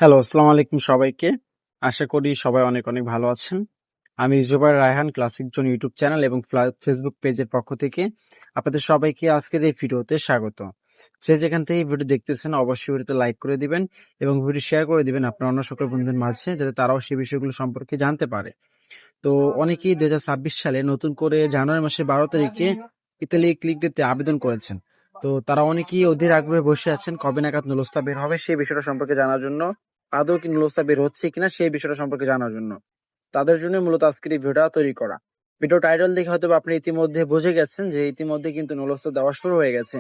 Hello, আসসালামু আলাইকুম সবাইকে। আশা করি সবাই অনেক, অনেক ভালো আছেন। আমি Jubayer Raihan Classic Zone YouTube channel এবং ফেসবুক পেজের পক্ষ থেকে আপনাদের সবাইকে আজকের এই ভিডিওতে স্বাগত। যে যেখান থেকে ভিডিও দেখতেছেন অবশ্যই ভিডিওতে লাইক করে দিবেন এবং ভিডিও শেয়ার করে দিবেন আপনার অন্য সকল বন্ধুদের মাঝে যাতে তারাও সেই বিষয়গুলো সম্পর্কে জানতে পারে। তো অনেকেই ২০২৬ সালে নতুন করে জানুয়ারি মাসের ১২ তারিখে ইতালি ক্লিক ডেতে আবেদন করেছেন। তো তারা অনেকেই অধীর আগ্রহে বসে আছেন কবে নাগাদ নুলস্তা বের হবে সেই বিষয়টা সম্পর্কে জানার জন্য, আদৌ কি নুলস্তা বের হচ্ছে কিনা সেই বিষয়টা সম্পর্কে জানার জন্য। তাদের জন্য মূলত আজকের এই ভিডিওটা তৈরি করা। ভিডিও টাইটেল দেখে হয়তো আপনি ইতিমধ্যে বুঝে গেছেন যে ইতিমধ্যে কিন্তু নুলস্তা দেওয়া শুরু হয়ে গেছে।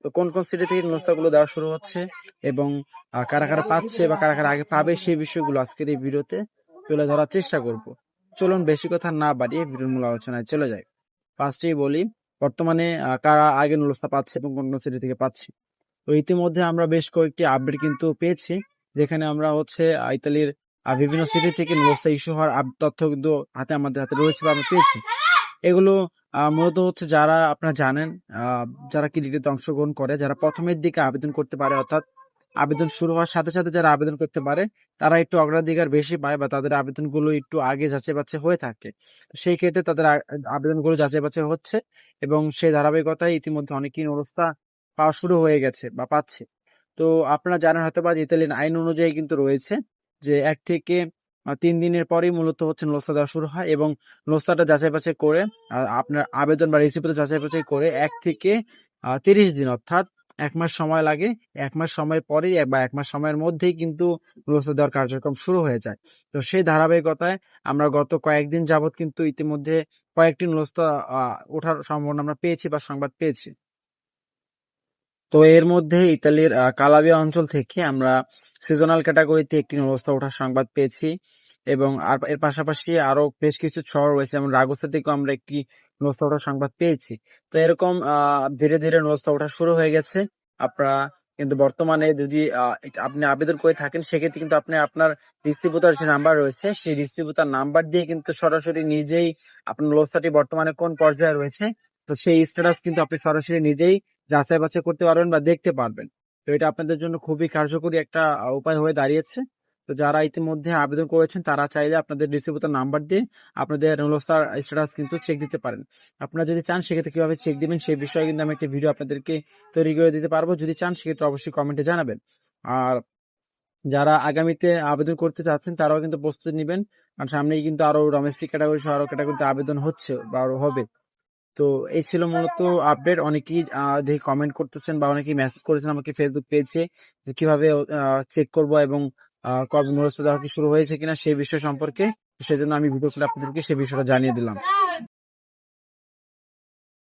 তো কোন কোন সিটি থেকে নুলস্তা গুলো দেওয়া শুরু হচ্ছে এবং কারা কারা পাচ্ছে বা কারা কারা আগে পাবে সেই বিষয়গুলো আজকের এই ভিডিওতে তুলে ধরার চেষ্টা করব। চলুন বেশি কথা না বাড়িয়ে ভিডিওর মূল আলোচনায় চলে যাই। ফার্স্টেই বলি বর্তমানে কারা আগে নুলস্তা পাচ্ছে এবং কোন কোন সিটি থেকে পাচ্ছে। তো ইতিমধ্যে আমরা বেশ কয়েকটি আপডেট কিন্তু পেয়েছি, যেখানে আমরা হচ্ছে ইতালির বিভিন্ন সিটি থেকে নুলস্তা ইস্যু হওয়ার তথ্য কিন্তু আমাদের হাতে রয়েছে বা আমরা পেয়েছি। এগুলো মূলত হচ্ছে যারা আপনারা জানেন, যারা ক্রিকেটে অংশগ্রহণ করে, যারা প্রথমের দিকে আবেদন করতে পারে, অর্থাৎ আবেদন শুরু হওয়ার সাথে সাথে যারা আবেদন করতে পারে তারা একটু অগ্রাধিকার বেশি পায় বা তাদের আবেদনগুলো একটু আগে যাচাই বাছাই হয়ে থাকে। সেই ক্ষেত্রে তাদের আবেদনগুলো যাচাই বাছাই হচ্ছে এবং সেই ধারাবাহিকতায় ইতিমধ্যে অনেকেই নুলস্তা পাওয়া শুরু হয়ে গেছে বা পাচ্ছে। তো আপনারা জানেন হয়তো বা ইতালিয়ান আইন অনুযায়ী কিন্তু রয়েছে যে ১ থেকে ৩ দিনের পরেই মূলত হচ্ছে নুলস্তা দেওয়া শুরু হয় এবং নুলস্তাটা যাচাই বাছাই করে আপনার আবেদন বা রিসিপ্ট যাচাই বাছাই করে ১ থেকে ৩০ দিন, অর্থাৎ ১ মাস সময় লাগে। ১ মাস সময় পরেই বা ১ মাস সময়ের মধ্যেই কিন্তু নুলস্তা দেওয়ার কার্যক্রম শুরু হয়ে যায়। তো সেই ধারাবাহিকতায় আমরা গত কয়েকদিন যাবৎ কিন্তু ইতিমধ্যে কয়েকটি নুলস্তা ওঠার সম্ভাবনা আমরা পেয়েছি বা সংবাদ পেয়েছি। তো এর মধ্যে ইতালির কালাবিয়া অঞ্চল থেকে আমরা সিজনাল ক্যাটাগরিতে একটি নুলস্তা ওঠার সংবাদ পেয়েছি এবং এর পাশাপাশি আরো বেশ কিছু শহর রয়েছে, যেমন রাগুসা থেকেও আমরা একটি নুলস্তা ওঠার সংবাদ পেয়েছি। তো এরকম ধীরে ধীরে নুলস্তা ওঠা শুরু হয়ে গেছে। আপনারা কিন্তু বর্তমানে যদি আপনি আবেদন করে থাকেন সেক্ষেত্রে কিন্তু আপনি আপনার ডিস্ট্রিবিউটর যে নাম্বার রয়েছে সেই ডিস্ট্রিবিউটর নাম্বার দিয়ে কিন্তু সরাসরি নিজেই আপনার নুলস্তাটি বর্তমানে কোন পর্যায়ে রয়েছে তো সেই স্ট্যাটাস কিন্তু আপনি সরাসরি নিজেই যাচাই বাছাই করতে পারবেন বা দেখতে পারবেন। তো এটা আপনাদের জন্য খুবই কার্যকরী একটা উপায় হয়ে দাঁড়িয়েছে। তো যারা ইতিমধ্যে আবেদন করেছেন তারা চাইলে আপনাদের ডিস্ট্রিবিউটর নাম্বার দিয়ে আপনাদের নুলস্তার স্ট্যাটাস কিন্তু চেক দিতে পারেন। আপনারা যদি চান সেক্ষেত্রে কিভাবে চেক দিবেন সেই বিষয়ে কিন্তু আমি একটা ভিডিও আপনাদেরকে তৈরি করে দিতে পারবো। যদি চান সেক্ষেত্রে অবশ্যই কমেন্টে জানাবেন। আর যারা আগামীতে আবেদন করতে চাচ্ছেন তারাও কিন্তু প্রস্তুতি নিবেন। কারণ সামনেই কিন্তু আরো ডোমেস্টিক ক্যাটাগরি সহ আরো ক্যাটাগরিতে আবেদন হচ্ছে বা আরো হবে। তো এই ছিল মূলত আপডেট। অনেকেই দেখি কমেন্ট করতেছেন বা অনেকেই মেসেজ করেছেন আমাকে ফেসবুক পেজে যে কিভাবে চেক করব এবং কবে নুলস্তা দেওয়া কি শুরু হয়েছে কিনা সেই বিষয় সম্পর্কে। সেজন্য আমি ভিডিও করে আপনাদেরকে সেই বিষয়টা জানিয়ে দিলাম।